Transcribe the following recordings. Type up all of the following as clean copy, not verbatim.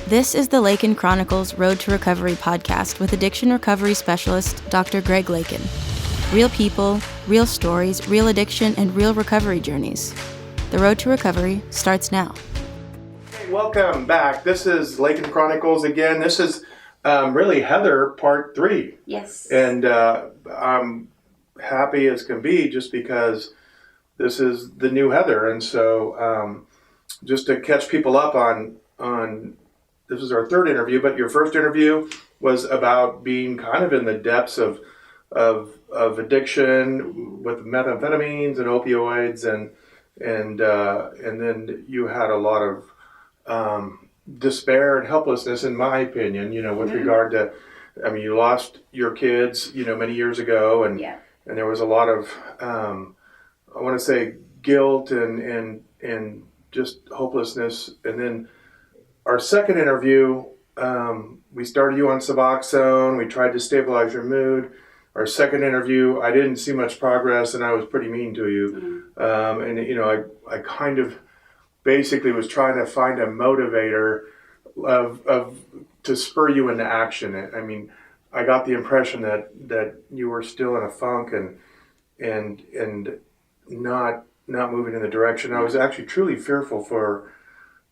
This is the Lakin Chronicles Road to Recovery podcast with addiction recovery specialist Dr. Greg Lakin. Real people, real stories, real addiction, and real recovery journeys. The road to recovery starts now. Hey, welcome back. This is Lakin Chronicles again. This is really Heather part 3. Yes. And I'm happy as can be just because this is the new Heather. And so just to catch people up on this is our third interview, but your first interview was about being kind of in the depths of addiction with methamphetamines and opioids, and then you had a lot of despair and helplessness, in my opinion, with regard to, you lost your kids, many years ago, and there was a lot of, I want to say, guilt and just hopelessness. And then our second interview, we started you on Suboxone. We tried to stabilize your mood. Our second interview, I didn't see much progress, and I was pretty mean to you. I kind of basically was trying to find a motivator to spur you into action. I got the impression that you were still in a funk and not moving in the direction. I was actually truly fearful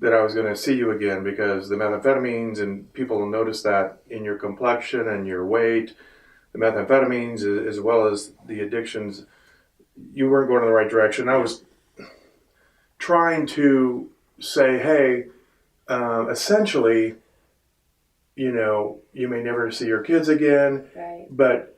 that I was going to see you again, because the methamphetamines, and people will notice that in your complexion and your weight, the methamphetamines as well as the addictions, you weren't going in the right direction. I was trying to say, hey, essentially, you may never see your kids again, right, but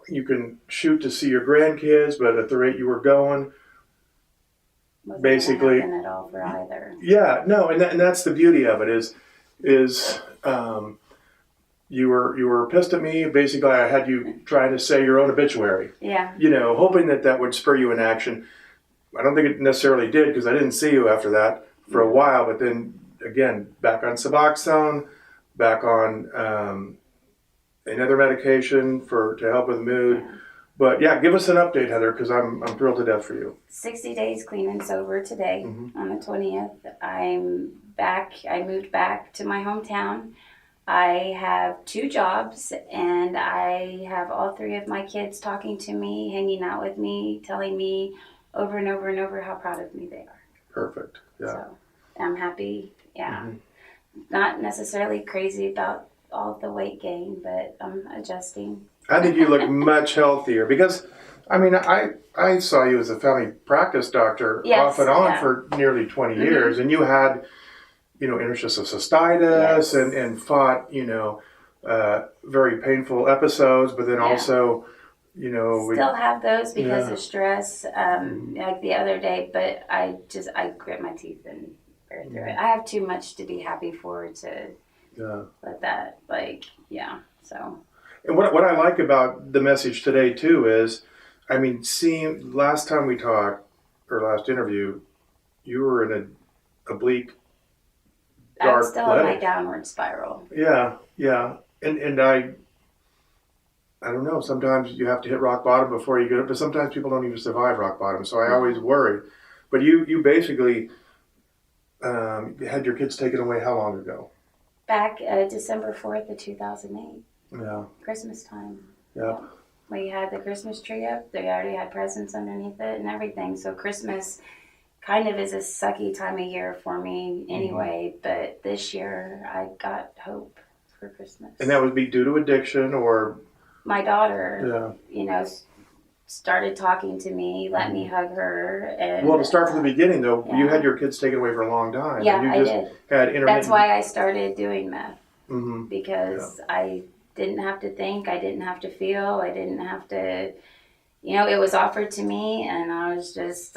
you can shoot to see your grandkids, but at the rate you were going, wasn't basically, gonna happen at all for either. Yeah, no, and that's the beauty of it is you were pissed at me. Basically, I had you trying to say your own obituary. Yeah. Hoping that would spur you in action. I don't think it necessarily did, because I didn't see you after that for a while. But then again, back on Suboxone, back on another medication to help with mood. Yeah. But yeah, give us an update, Heather, because I'm thrilled to death for you. 60 days clean and sober today, on the 20th. I'm back. I moved back to my hometown. I have 2 jobs, and I have all 3 of my kids talking to me, hanging out with me, telling me over and over and over how proud of me they are. Perfect. Yeah. So I'm happy. Yeah. Not necessarily crazy about all the weight gain, but I'm adjusting. I think you look much healthier, because, I saw you as a family practice doctor off and on for nearly 20 years, and you had, interstitial cystitis and fought, very painful episodes, but then also, still have those because of stress, like the other day, but I grit my teeth and bear through it. I have too much to be happy for to let that, so. And what I like about the message today too is, seeing last time we talked, or last interview, you were in a bleak, dark I'm still place. in my downward spiral. Yeah. And I don't know, sometimes you have to hit rock bottom before you get it, but sometimes people don't even survive rock bottom, so I always worry. But you basically had your kids taken away how long ago? Back December 4th of 2008. Yeah. Christmas time. Yeah. We had the Christmas tree up. They already had presents underneath it and everything. So Christmas kind of is a sucky time of year for me anyway. But this year I got hope for Christmas. And that would be due to addiction, or? My daughter, started talking to me, let me hug her. And well, to start from the beginning, though, you had your kids taken away for a long time. Yeah, and I did. Had intermittent. That's why I started doing meth. Because Yeah. I didn't have to think, I didn't have to feel, I didn't have to, it was offered to me, and I was just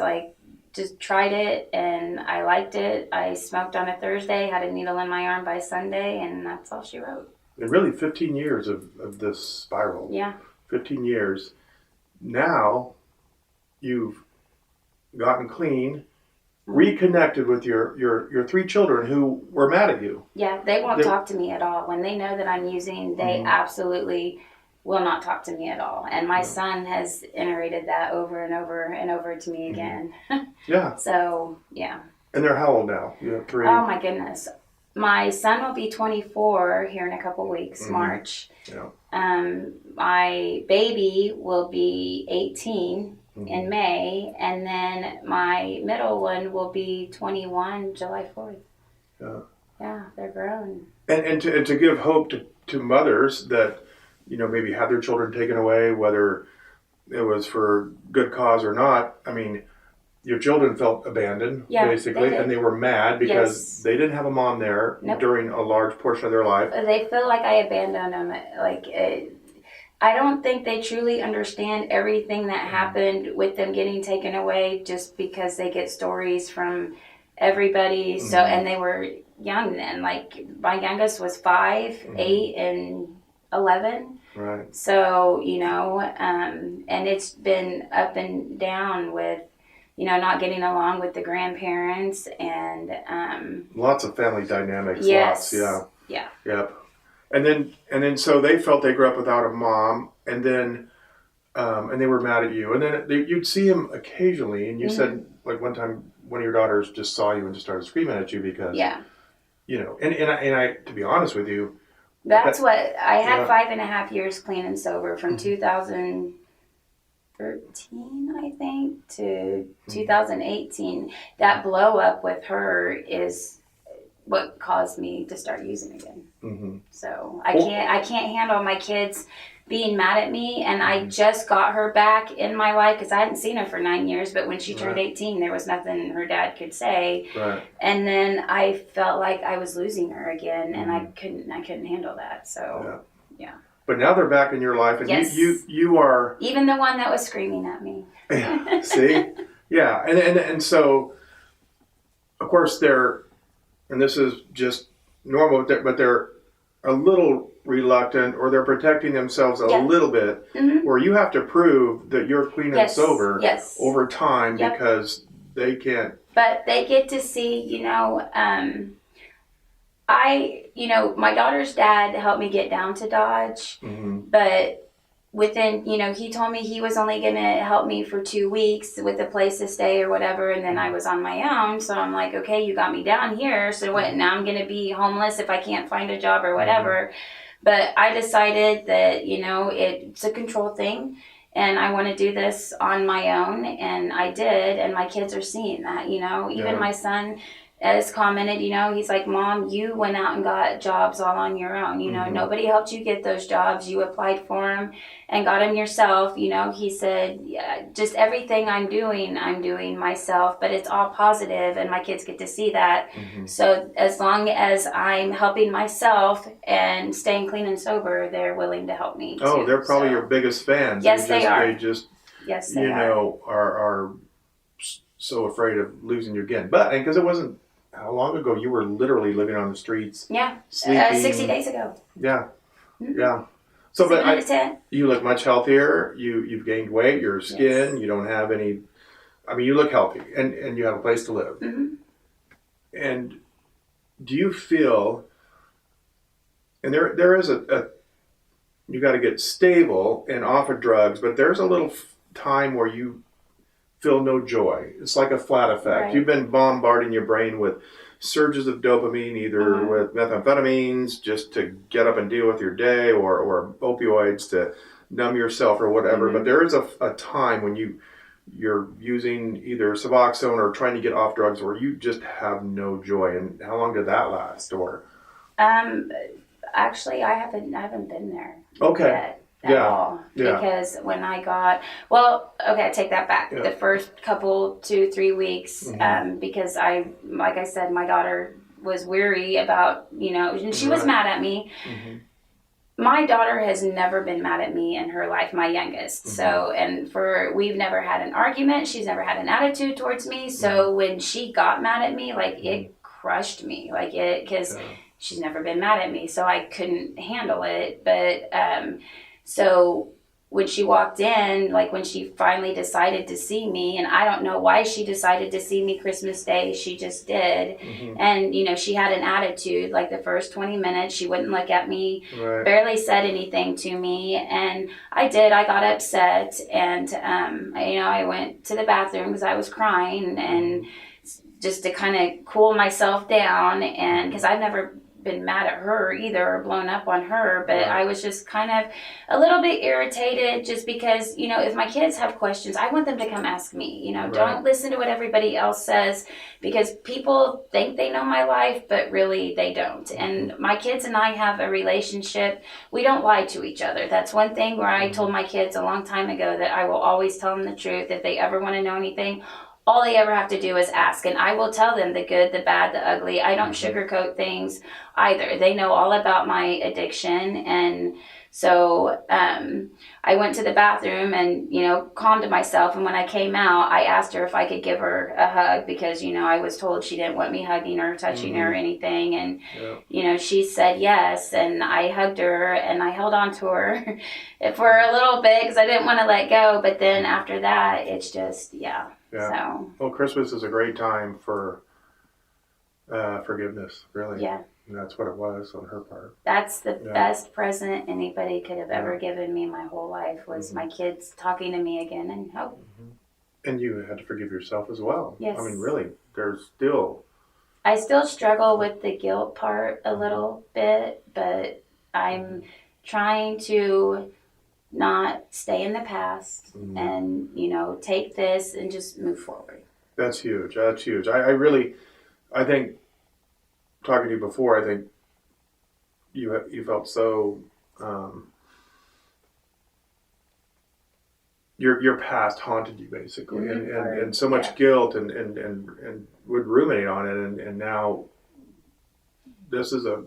tried it, and I liked it. I smoked on a Thursday, had a needle in my arm by Sunday, and that's all she wrote. And really 15 years of this spiral. Yeah. 15 years. Now you've gotten clean, reconnected with your 3 children who were mad at you. Yeah, they won't talk to me at all. When they know that I'm using, they absolutely will not talk to me at all. And my son has iterated that over and over and over to me again. Yeah. So, yeah. And they're how old now? You have 3? Oh, my goodness. my son will be 24 here in a couple weeks, March. Yeah. My baby will be 18 in May, and then my middle one will be 21 July 4th. Yeah. Yeah, they're grown. And to give hope to mothers that, maybe had their children taken away, whether it was for good cause or not. I mean, your children felt abandoned, basically, and they were mad because they didn't have a mom there during a large portion of their life. They feel like I abandoned them. I don't think they truly understand everything that happened with them getting taken away, just because they get stories from everybody. So, and they were young then. Like, my youngest was 5, 8, and 11. Right. So, and it's been up and down with, not getting along with the grandparents, and lots of family dynamics. Yes. Lots. Yeah. Yep. And then so they felt they grew up without a mom, and then and they were mad at you, and then you'd see him occasionally, and you said, like, one time one of your daughters just saw you and just started screaming at you because and I to be honest with you, that's what I had 5.5 years clean and sober from 2013, I think, to 2018. That blow up with her is what caused me to start using again. So I can't handle my kids being mad at me, and I just got her back in my life because I hadn't seen her for 9 years. But when she turned 18, there was nothing her dad could say, and then I felt like I was losing her again, and I couldn't handle that. So yeah. But now they're back in your life, and you are even the one that was screaming at me. See, yeah, and so of course they're. And this is just normal, but they're a little reluctant, or they're protecting themselves a little bit, where you have to prove that you're clean and sober over time because they can't. But they get to see, my daughter's dad helped me get down to Dodge, but within, he told me he was only going to help me for 2 weeks with a place to stay or whatever, and then I was on my own. So I'm like, okay, you got me down here, so what, now I'm going to be homeless if I can't find a job or whatever. But I decided that, it's a control thing, and I want to do this on my own, and I did, and my kids are seeing that, even my son has commented, he's like, Mom, you went out and got jobs all on your own. Nobody helped you get those jobs. You applied for them and got them yourself. He said, just everything I'm doing myself, but it's all positive, and my kids get to see that. So as long as I'm helping myself and staying clean and sober, they're willing to help me too. They're probably your biggest fans. Yes, they are. They just, yes, they are so afraid of losing you again. But, and because it wasn't, how long ago you were literally living on the streets? Yeah, sleeping. 60 days ago. Yeah, yeah. So, but you look much healthier. You've gained weight. Your skin. You don't have any. I mean, you look healthy, and you have a place to live. And do you feel? And there is a you got to get stable and off of drugs, but there's a little time where you feel no joy. It's like a flat effect. Right. You've been bombarding your brain with surges of dopamine, either with methamphetamines just to get up and deal with your day, or opioids to numb yourself or whatever. But there is a time when you're using either Suboxone or trying to get off drugs where you just have no joy. And how long did that last? Or actually, I haven't been there. Okay. Yet. At all. Because when I got, I take that back. The first couple 2-3 weeks, because like I said, my daughter was weary about, and she was mad at me. My daughter has never been mad at me in her life, my youngest. So, and we've never had an argument. She's never had an attitude towards me. So when she got mad at me, like, it crushed me, because she's never been mad at me. So I couldn't handle it. But, so when she walked in, like when she finally decided to see me, and I don't know why she decided to see me Christmas Day, she just did. And, she had an attitude, like the first 20 minutes, she wouldn't look at me, barely said anything to me. And I got upset, and, I went to the bathroom because I was crying, and just to kind of cool myself down, and because I've never been mad at her either or blown up on her, but I was just kind of a little bit irritated just because, if my kids have questions, I want them to come ask me. Don't listen to what everybody else says, because people think they know my life, but really they don't. And my kids and I have a relationship. We don't lie to each other. That's one thing where I told my kids a long time ago that I will always tell them the truth. If they ever want to know anything, all they ever have to do is ask, and I will tell them the good, the bad, the ugly. I don't sugarcoat things either. They know all about my addiction, and so I went to the bathroom and, calmed myself, and when I came out, I asked her if I could give her a hug, because, I was told she didn't want me hugging her, touching her, or anything, and, she said yes, and I hugged her, and I held on to her for a little bit, because I didn't want to let go, but then after that, it's just, Yeah. So. Well, Christmas is a great time for forgiveness, really. Yeah. And that's what it was on her part. That's the best present anybody could have ever given me my whole life, was my kids talking to me again and hope. And you had to forgive yourself as well. Yes. I mean, really, there's still... I still struggle with the guilt part a little bit, but I'm trying to not stay in the past and, take this and just move forward. That's huge. That's huge. I think, talking to you before, I think you felt so, your past haunted you, basically, and so much guilt and would ruminate on it, and now this is a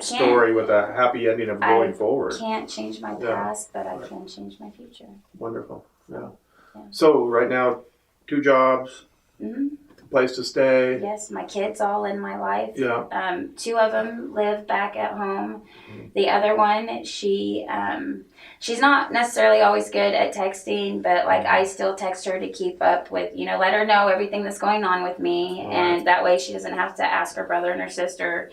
story with a happy ending of going forward. I can't change my past, but I can change my future. Wonderful. Yeah. So right now, 2 jobs, place to stay. Yes, my kids all in my life. Yeah. 2 of them live back at home. The other one, she's not necessarily always good at texting, but I still text her to keep up with, let her know everything that's going on with me, and that way she doesn't have to ask her brother and her sister.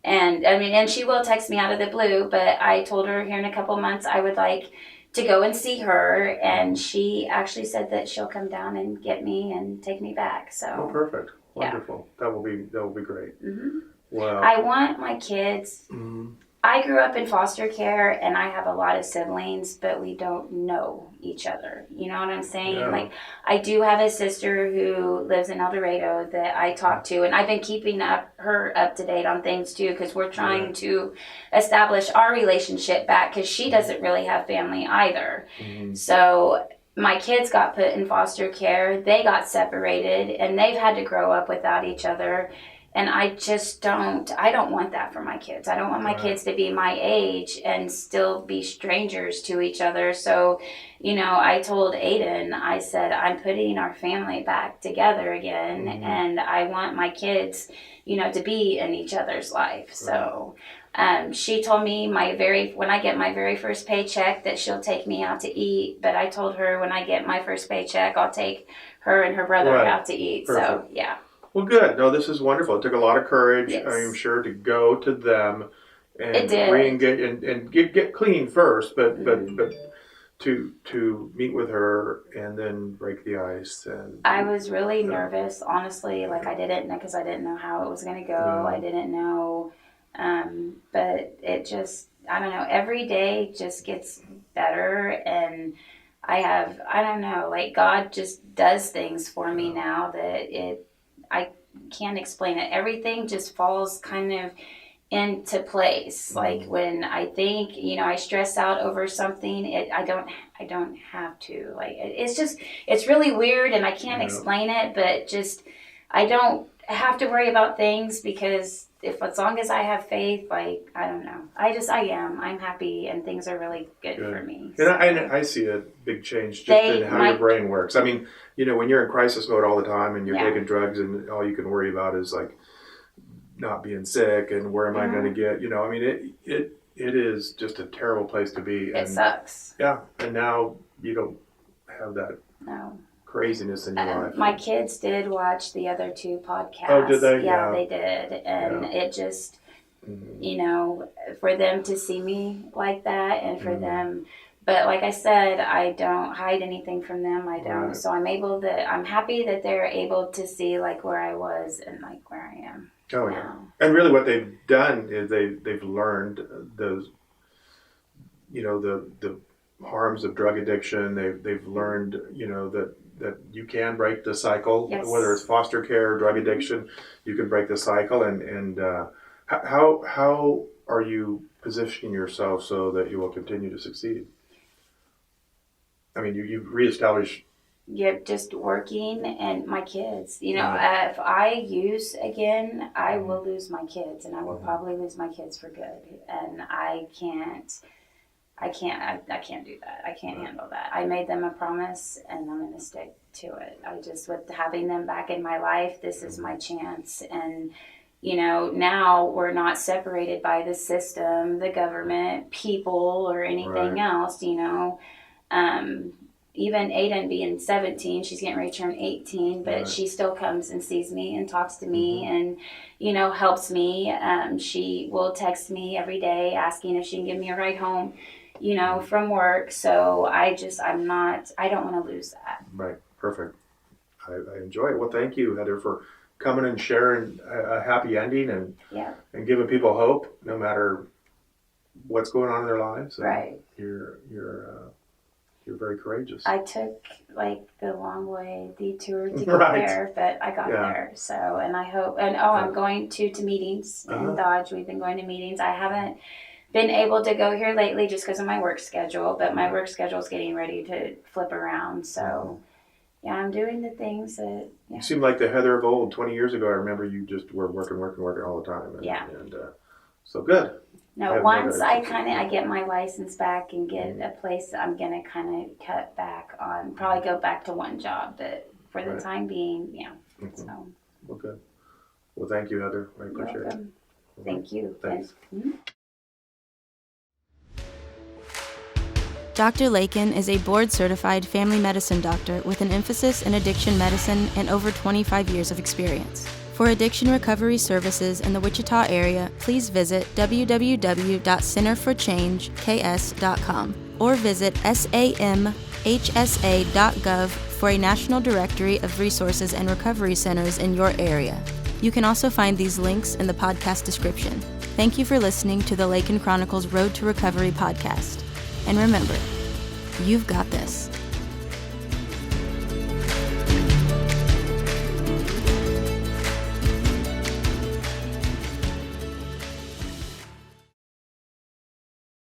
And she will text me out of the blue, but I told her here in a couple months I would like to go and see her, and she actually said that she'll come down and get me and take me back. So perfect. Wonderful. That will be great. Wow. I want my kids. I grew up in foster care, and I have a lot of siblings, but we don't know each other. You know what I'm saying? Yeah. I do have a sister who lives in El Dorado that I talk to, and I've been keeping her up to date on things too, because we're trying to establish our relationship back, because she doesn't really have family either. So my kids got put in foster care, they got separated, and they've had to grow up without each other. And I don't want that for my kids. I don't want my kids to be my age and still be strangers to each other. So, I told Aiden, I said, I'm putting our family back together again. And I want my kids, to be in each other's life. So, she told me when I get my very first paycheck that she'll take me out to eat. But I told her when I get my first paycheck, I'll take her and her brother out to eat. Perfect. So, yeah. Well, good. No, this is wonderful. It took a lot of courage, I'm sure, to go to them and re-engage and get clean first, but to meet with her and then break the ice. And I was really nervous, honestly. I didn't know, because I didn't know how it was going to go. I didn't know, but it just, I don't know. Every day just gets better, and I don't know. God just does things for me now that I can't explain it. Everything just falls kind of into place. When I think, I stress out over something, I don't have to. It's really weird, and I can't explain it, but just, I don't have to worry about things, because as long as I have faith, I don't know. I'm happy, and things are really good for me. So. And I see a big change just in how your brain works. I mean, when you're in crisis mode all the time and you're taking drugs, and all you can worry about is not being sick and where am I going to get, it is just a terrible place to be. It sucks. Yeah. And now you don't have that craziness in your life. My kids did watch the other 2 podcasts. Oh, did they? Yeah, they did. And it just, for them to see me like that, and for them But like I said, I don't hide anything from them. I don't. Right. So I'm happy that they're able to see like where I was and like where I am Oh, now. yeah. And really what they've done is they've learned those, the harms of drug addiction. They've learned, that you can break the cycle, Yes. whether it's foster care, drug addiction, you can break the cycle. And how are you positioning yourself so that you will continue to succeed? I mean, you've reestablished. You're just working and my kids. If I use again, I will lose my kids, and I will probably lose my kids for good. And I can't do that. I can't handle that. I made them a promise, and I'm going to stick to it. With having them back in my life, this is my chance. And, now we're not separated by the system, the government, people, or anything else, even Aiden being 17, she's getting ready to turn 18, but she still comes and sees me and talks to me and, helps me. She will text me every day asking if she can give me a ride home, from work. So I don't want to lose that. Right. Perfect. I enjoy it. Well, thank you, Heather, for coming and sharing a happy ending and giving people hope no matter what's going on in their lives. Right. You're very courageous. I took the long way detour to get there, but I got there. So, and I hope, I'm going to meetings in Dodge. We've been going to meetings. I haven't been able to go here lately just because of my work schedule, but my work schedule is getting ready to flip around. So, I'm doing the things that. Yeah. You seem like the Heather of old. 20 years ago, I remember you just were working all the time. And so good. No, once I get my license back and get a place, I'm going to kind of cut back on, probably go back to one job, but for the time being, So. Well, good. Well, thank you, Heather. I appreciate it. Thank you. Thanks. Dr. Lakin is a board-certified family medicine doctor with an emphasis in addiction medicine and over 25 years of experience. For addiction recovery services in the Wichita area, please visit www.centerforchangeks.com or visit samhsa.gov for a national directory of resources and recovery centers in your area. You can also find these links in the podcast description. Thank you for listening to the Lakin Chronicles Road to Recovery podcast. And remember, you've got this.